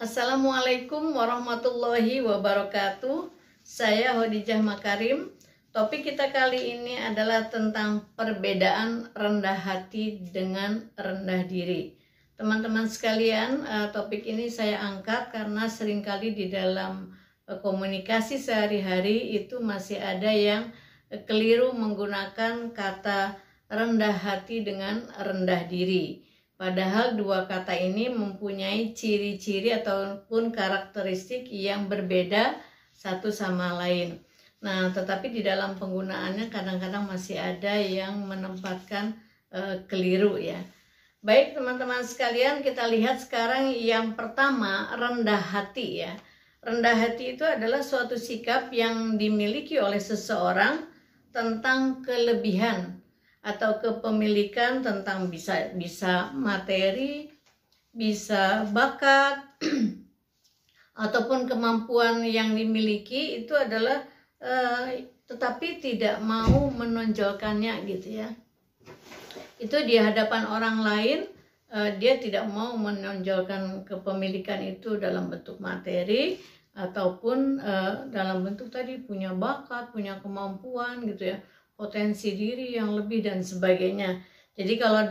Assalamualaikum warahmatullahi wabarakatuh. Saya Khadijah Makarim. Topik kita kali ini adalah tentang perbedaan rendah hati dengan rendah diri. Teman-teman sekalian, topik ini saya angkat karena seringkali di dalam komunikasi sehari-hari itu masih ada yang keliru menggunakan kata rendah hati dengan rendah diri. Padahal dua kata ini mempunyai ciri-ciri ataupun karakteristik yang berbeda satu sama lain. Nah, tetapi di dalam penggunaannya kadang-kadang masih ada yang menempatkan keliru ya. Baik teman-teman sekalian, kita lihat sekarang yang pertama, rendah hati ya. Rendah hati itu adalah suatu sikap yang dimiliki oleh seseorang tentang kelebihan atau kepemilikan, tentang bisa materi, bisa bakat ataupun kemampuan yang dimiliki itu adalah tetapi tidak mau menonjolkannya gitu ya. Itu di hadapan orang lain dia tidak mau menonjolkan kepemilikan itu dalam bentuk materi ataupun dalam bentuk tadi punya bakat, punya kemampuan gitu ya, potensi diri yang lebih dan sebagainya. Jadi kalau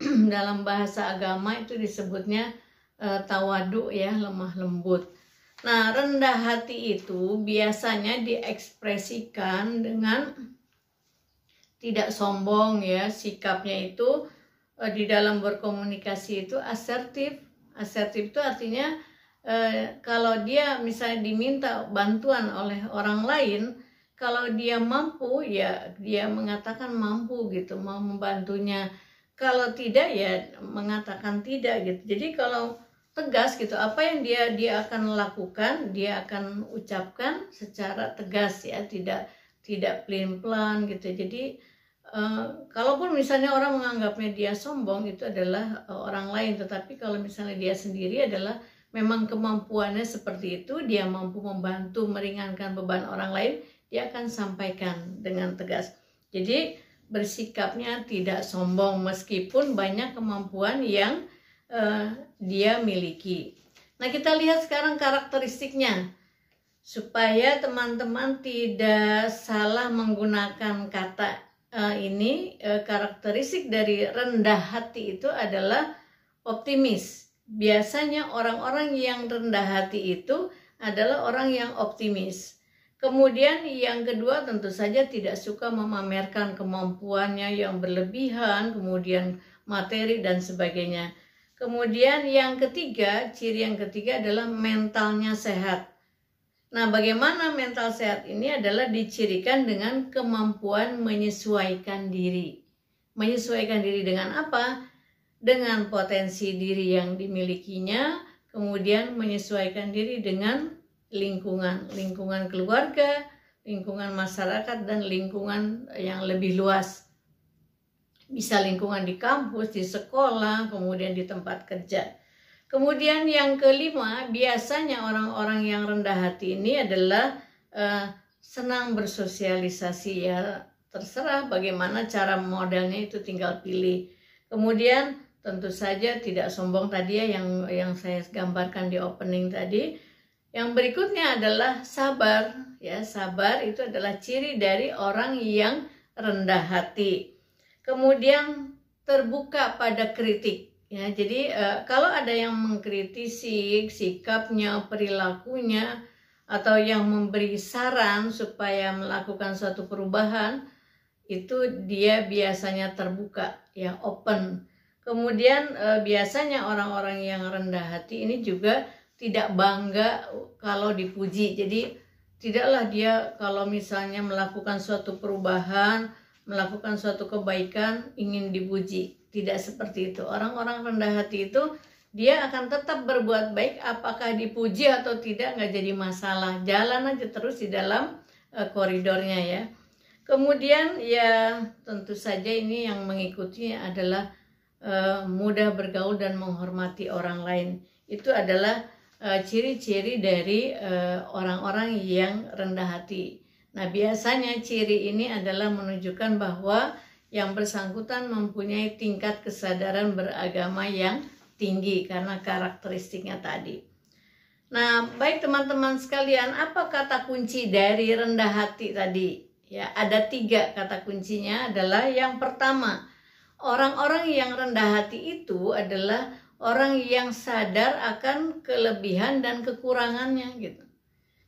dalam bahasa agama itu disebutnya tawadu ya, lemah lembut. Nah, rendah hati itu biasanya diekspresikan dengan tidak sombong ya, sikapnya itu di dalam berkomunikasi itu asertif. Asertif itu artinya kalau dia misalnya diminta bantuan oleh orang lain, kalau dia mampu ya dia mengatakan mampu gitu, mau membantunya. Kalau tidak ya mengatakan tidak gitu. Jadi kalau tegas gitu, apa yang dia akan lakukan, dia akan ucapkan secara tegas ya, tidak pelin-pelan gitu. Jadi kalaupun misalnya orang menganggapnya dia sombong, itu adalah orang lain. Tetapi kalau misalnya dia sendiri adalah memang kemampuannya seperti itu, dia mampu membantu meringankan beban orang lain, dia akan sampaikan dengan tegas. Jadi bersikapnya tidak sombong meskipun banyak kemampuan yang dia miliki. Nah, kita lihat sekarang karakteristiknya supaya teman-teman tidak salah menggunakan kata ini. Karakteristik dari rendah hati itu adalah optimis. Biasanya orang-orang yang rendah hati itu adalah orang yang optimis. Kemudian yang kedua tentu saja tidak suka memamerkan kemampuannya yang berlebihan, kemudian materi dan sebagainya. Kemudian yang ketiga, ciri yang ketiga adalah mentalnya sehat. Nah, bagaimana mental sehat ini adalah dicirikan dengan kemampuan menyesuaikan diri. Menyesuaikan diri dengan apa? Dengan potensi diri yang dimilikinya, kemudian menyesuaikan diri dengan lingkungan keluarga, lingkungan masyarakat, dan lingkungan yang lebih luas. Bisa lingkungan di kampus, di sekolah, kemudian di tempat kerja. Kemudian yang kelima, biasanya orang-orang yang rendah hati ini adalah senang bersosialisasi ya, terserah bagaimana cara modelnya itu tinggal pilih. Kemudian tentu saja tidak sombong tadi ya, yang saya gambarkan di opening tadi. Yang berikutnya adalah sabar ya. Sabar itu adalah ciri dari orang yang rendah hati. Kemudian terbuka pada kritik ya. Jadi kalau ada yang mengkritisi sikapnya, perilakunya, atau yang memberi saran supaya melakukan suatu perubahan, itu dia biasanya terbuka ya, open. Kemudian biasanya orang-orang yang rendah hati ini juga tidak bangga kalau dipuji. Jadi tidaklah dia kalau misalnya melakukan suatu perubahan, melakukan suatu kebaikan, ingin dipuji. Tidak seperti itu. Orang-orang rendah hati itu dia akan tetap berbuat baik, apakah dipuji atau tidak nggak jadi masalah. Jalan aja terus di dalam koridornya ya. Kemudian ya tentu saja ini yang mengikutinya adalah mudah bergaul dan menghormati orang lain. Itu adalah ciri-ciri dari orang-orang yang rendah hati. Nah, biasanya ciri ini adalah menunjukkan bahwa yang bersangkutan mempunyai tingkat kesadaran beragama yang tinggi karena karakteristiknya tadi. Nah, baik teman-teman sekalian, apa kata kunci dari rendah hati tadi? Ya, ada 3 kata kuncinya. Adalah yang pertama, orang-orang yang rendah hati itu adalah orang yang sadar akan kelebihan dan kekurangannya gitu.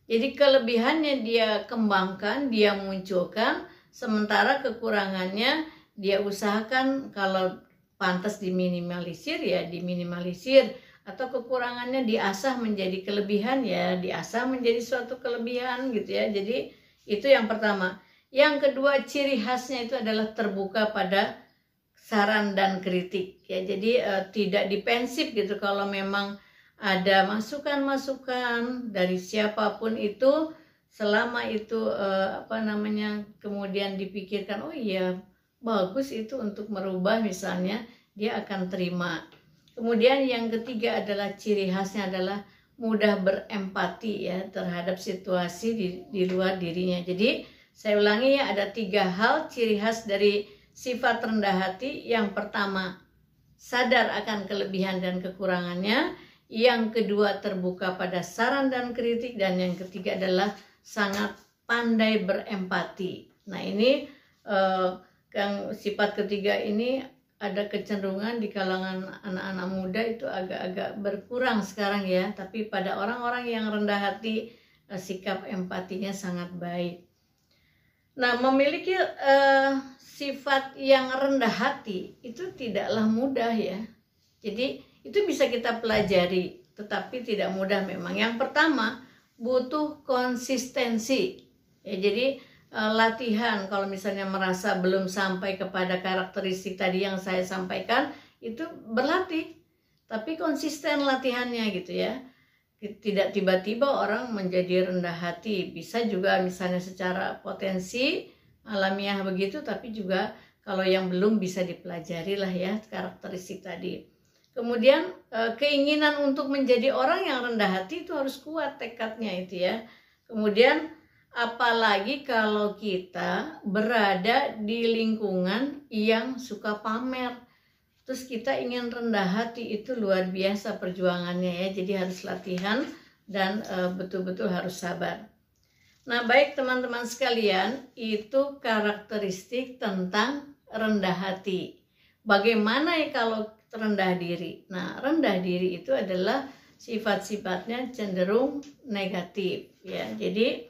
Jadi kelebihannya dia kembangkan, dia munculkan, sementara kekurangannya dia usahakan kalau pantas diminimalisir ya diminimalisir, atau kekurangannya diasah menjadi kelebihan ya diasah menjadi suatu kelebihan gitu ya. Jadi itu yang pertama. Yang kedua, ciri khasnya itu adalah terbuka pada saran dan kritik ya. Jadi tidak dipensif gitu. Kalau memang ada masukan-masukan dari siapapun itu, selama itu kemudian dipikirkan, oh iya bagus itu untuk merubah misalnya, dia akan terima. Kemudian yang ketiga adalah ciri khasnya adalah mudah berempati ya terhadap situasi di luar dirinya. Jadi saya ulangi ya, ada 3 hal ciri khas dari sifat rendah hati. Yang pertama, sadar akan kelebihan dan kekurangannya. Yang kedua, terbuka pada saran dan kritik. Dan yang ketiga adalah sangat pandai berempati. Nah ini sifat ketiga ini ada kecenderungan di kalangan anak-anak muda itu agak-agak berkurang sekarang ya. Tapi pada orang-orang yang rendah hati, sikap empatinya sangat baik. Nah, memiliki sifat yang rendah hati itu tidaklah mudah ya. Jadi itu bisa kita pelajari, tetapi tidak mudah memang. Yang pertama, butuh konsistensi. Ya, jadi latihan. Kalau misalnya merasa belum sampai kepada karakteristik tadi yang saya sampaikan, itu berlatih, tapi konsisten latihannya gitu ya. Tidak tiba-tiba orang menjadi rendah hati. Bisa juga misalnya secara potensi alamiah begitu, tapi juga kalau yang belum bisa dipelajari lah ya karakteristik tadi. Kemudian keinginan untuk menjadi orang yang rendah hati itu harus kuat tekadnya itu ya. Kemudian apalagi kalau kita berada di lingkungan yang suka pamer, terus kita ingin rendah hati, itu luar biasa perjuangannya ya. Jadi harus latihan dan betul-betul harus sabar. Nah baik teman-teman sekalian, itu karakteristik tentang rendah hati. Bagaimana ya kalau rendah diri? Nah rendah diri itu adalah sifat-sifatnya cenderung negatif ya. Jadi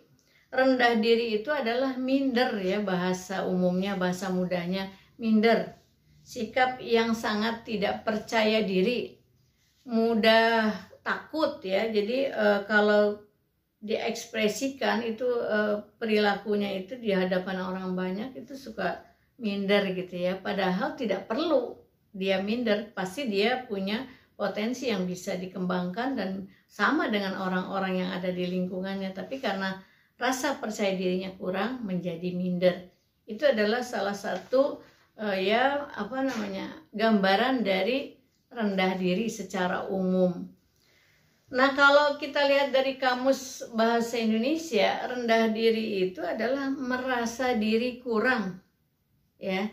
rendah diri itu adalah minder ya, bahasa umumnya, bahasa mudahnya minder. Sikap yang sangat tidak percaya diri, mudah takut ya. Jadi kalau diekspresikan itu perilakunya itu di hadapan orang banyak itu suka minder gitu ya. Padahal tidak perlu dia minder, pasti dia punya potensi yang bisa dikembangkan dan sama dengan orang-orang yang ada di lingkungannya. Tapi karena rasa percaya dirinya kurang, menjadi minder. Itu adalah salah satu gambaran dari rendah diri secara umum. Nah kalau kita lihat dari kamus bahasa Indonesia, rendah diri itu adalah merasa diri kurang ya,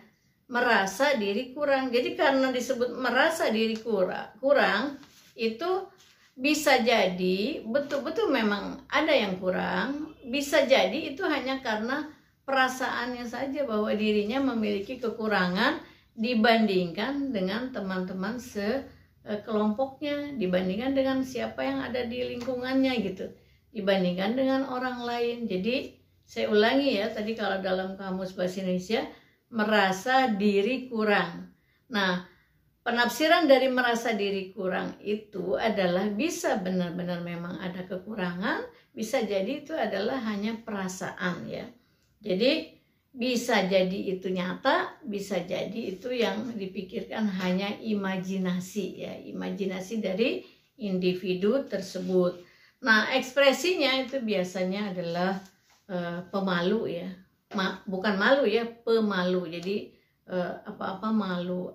merasa diri kurang. Jadi karena disebut merasa diri kurang itu bisa jadi betul-betul memang ada yang kurang, bisa jadi itu hanya karena perasaannya saja bahwa dirinya memiliki kekurangan dibandingkan dengan teman-teman sekelompoknya, dibandingkan dengan siapa yang ada di lingkungannya gitu, dibandingkan dengan orang lain. Jadi saya ulangi ya, tadi kalau dalam kamus bahasa Indonesia, merasa diri kurang. Nah penafsiran dari merasa diri kurang itu adalah bisa benar-benar memang ada kekurangan, bisa jadi itu adalah hanya perasaan ya. Jadi bisa jadi itu nyata, bisa jadi itu yang dipikirkan hanya imajinasi ya, imajinasi dari individu tersebut. Nah ekspresinya itu biasanya adalah pemalu ya, bukan malu ya, pemalu. Jadi apa-apa malu,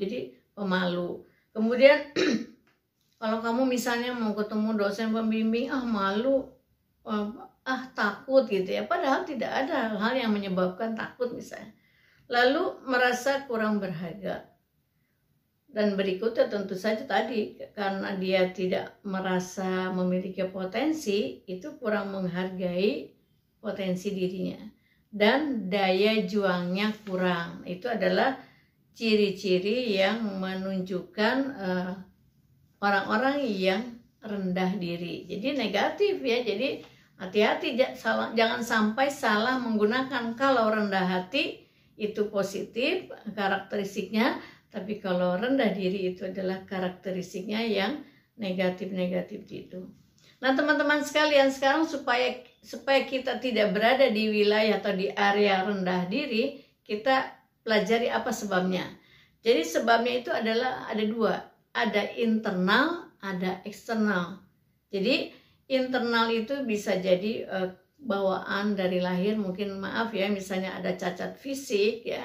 jadi pemalu. Kemudian kalau kamu misalnya mau ketemu dosen pembimbing, malu, takut gitu ya, padahal tidak ada hal yang menyebabkan takut misalnya. Lalu merasa kurang berharga. Dan berikutnya tentu saja tadi, karena dia tidak merasa memiliki potensi, itu kurang menghargai potensi dirinya. Dan daya juangnya kurang. Itu adalah ciri-ciri yang menunjukkan orang-orang yang rendah diri. Jadi negatif ya, jadi hati-hati jangan sampai salah menggunakan. Kalau rendah hati itu positif karakteristiknya, tapi kalau rendah diri itu adalah karakteristiknya yang negatif-negatif itu. Nah teman-teman sekalian, sekarang supaya kita tidak berada di wilayah atau di area rendah diri, kita pelajari apa sebabnya. Jadi sebabnya itu adalah ada dua, ada internal, ada eksternal. Jadi internal itu bisa jadi bawaan dari lahir, mungkin maaf ya, misalnya ada cacat fisik ya,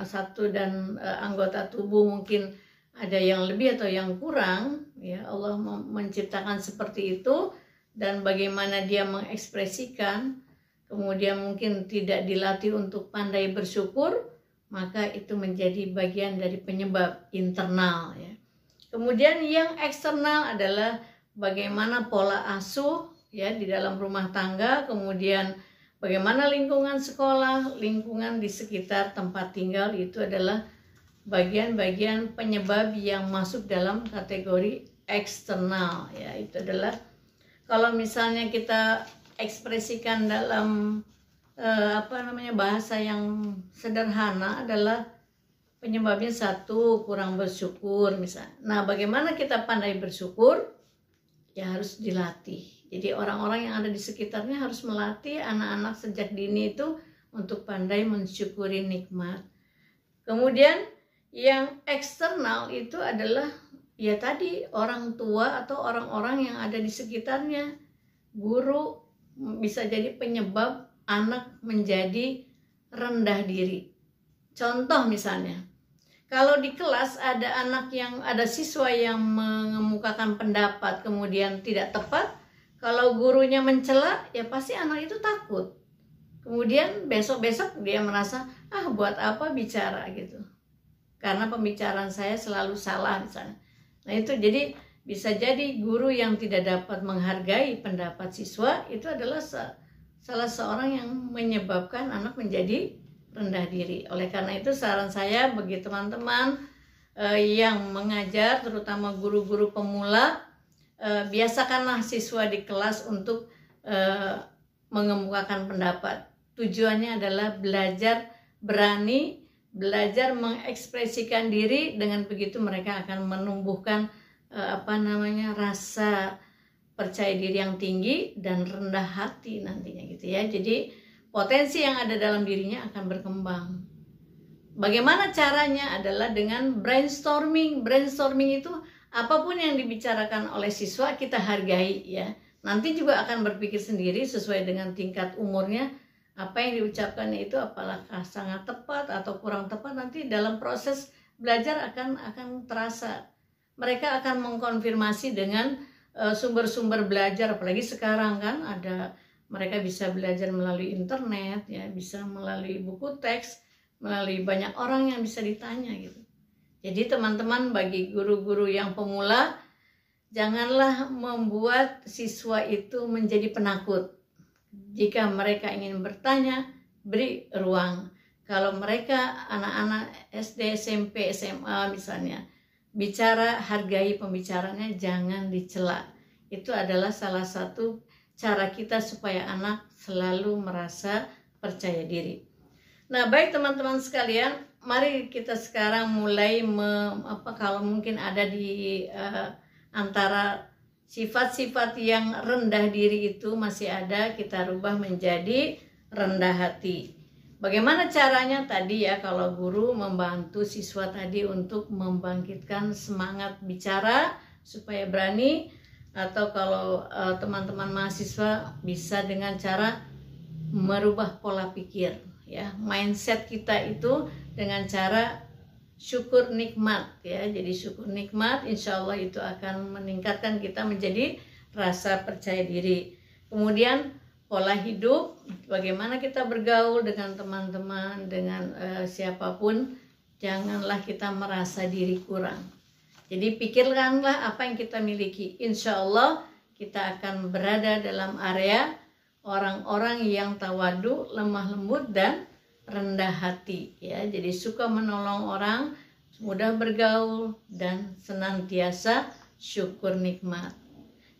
satu dan anggota tubuh mungkin ada yang lebih atau yang kurang ya, Allah menciptakan seperti itu, dan bagaimana dia mengekspresikan, kemudian mungkin tidak dilatih untuk pandai bersyukur, maka itu menjadi bagian dari penyebab internal ya. Kemudian yang eksternal adalah bagaimana pola asuh ya di dalam rumah tangga, kemudian bagaimana lingkungan sekolah, lingkungan di sekitar tempat tinggal, itu adalah bagian-bagian penyebab yang masuk dalam kategori eksternal ya. Itu adalah kalau misalnya kita ekspresikan dalam bahasa yang sederhana adalah penyebabnya satu, kurang bersyukur misalnya. Nah, bagaimana kita pandai bersyukur? Ya harus dilatih. Jadi orang-orang yang ada di sekitarnya harus melatih anak-anak sejak dini itu untuk pandai mensyukuri nikmat. Kemudian yang eksternal itu adalah ya tadi orang tua atau orang-orang yang ada di sekitarnya. Guru bisa jadi penyebab anak menjadi rendah diri. Contoh misalnya, kalau di kelas ada siswa yang mengemukakan pendapat kemudian tidak tepat, kalau gurunya mencela, ya pasti anak itu takut. Kemudian besok-besok dia merasa, buat apa bicara gitu. Karena pembicaraan saya selalu salah misalnya. Nah itu jadi bisa jadi guru yang tidak dapat menghargai pendapat siswa, itu adalah salah seorang yang menyebabkan anak menjadi rendah diri. Oleh karena itu saran saya bagi teman-teman yang mengajar, terutama guru-guru pemula, biasakanlah siswa di kelas untuk mengemukakan pendapat. Tujuannya adalah belajar berani, belajar mengekspresikan diri. Dengan begitu mereka akan menumbuhkan rasa percaya diri yang tinggi dan rendah hati nantinya gitu ya. Jadi potensi yang ada dalam dirinya akan berkembang. Bagaimana caranya adalah dengan brainstorming. Brainstorming itu apapun yang dibicarakan oleh siswa kita hargai ya. Nanti juga akan berpikir sendiri sesuai dengan tingkat umurnya, apa yang diucapkannya itu apakah sangat tepat atau kurang tepat, nanti dalam proses belajar akan terasa. Mereka akan mengkonfirmasi dengan sumber-sumber belajar, apalagi sekarang kan mereka bisa belajar melalui internet ya, bisa melalui buku teks, melalui banyak orang yang bisa ditanya gitu. Jadi teman-teman, bagi guru-guru yang pemula, janganlah membuat siswa itu menjadi penakut. Jika mereka ingin bertanya, beri ruang. Kalau mereka anak-anak SD, SMP, SMA misalnya, bicara, hargai pembicaranya, jangan dicela. Itu adalah salah satu cara kita supaya anak selalu merasa percaya diri. Nah, baik teman-teman sekalian, mari kita sekarang mulai kalau mungkin ada di antara sifat-sifat yang rendah diri itu masih ada, kita rubah menjadi rendah hati. Bagaimana caranya? Tadi ya, kalau guru membantu siswa tadi untuk membangkitkan semangat bicara supaya berani, atau kalau teman-teman mahasiswa bisa dengan cara merubah pola pikir ya, mindset kita itu dengan cara syukur nikmat ya. Jadi syukur nikmat, insya Allah itu akan meningkatkan kita menjadi rasa percaya diri. Kemudian pola hidup, bagaimana kita bergaul dengan teman-teman, dengan siapapun, janganlah kita merasa diri kurang. Jadi pikirkanlah apa yang kita miliki. Insya Allah kita akan berada dalam area orang-orang yang tawadu, lemah lembut, dan rendah hati. Ya, jadi suka menolong orang, mudah bergaul, dan senantiasa syukur nikmat.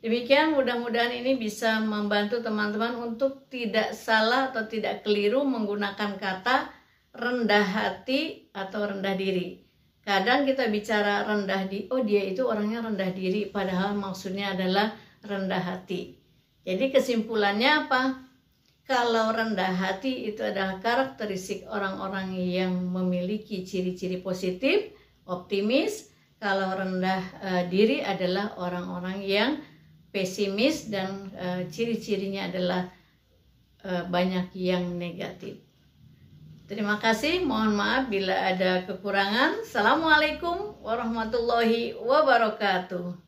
Demikian, mudah-mudahan ini bisa membantu teman-teman untuk tidak salah atau tidak keliru menggunakan kata rendah hati atau rendah diri. Kadang kita bicara rendah diri, oh dia itu orangnya rendah diri, padahal maksudnya adalah rendah hati. Jadi kesimpulannya apa? Kalau rendah hati itu adalah karakteristik orang-orang yang memiliki ciri-ciri positif, optimis. Kalau rendah diri adalah orang-orang yang pesimis dan ciri-cirinya adalah banyak yang negatif. Terima kasih, mohon maaf bila ada kekurangan. Assalamualaikum warahmatullahi wabarakatuh.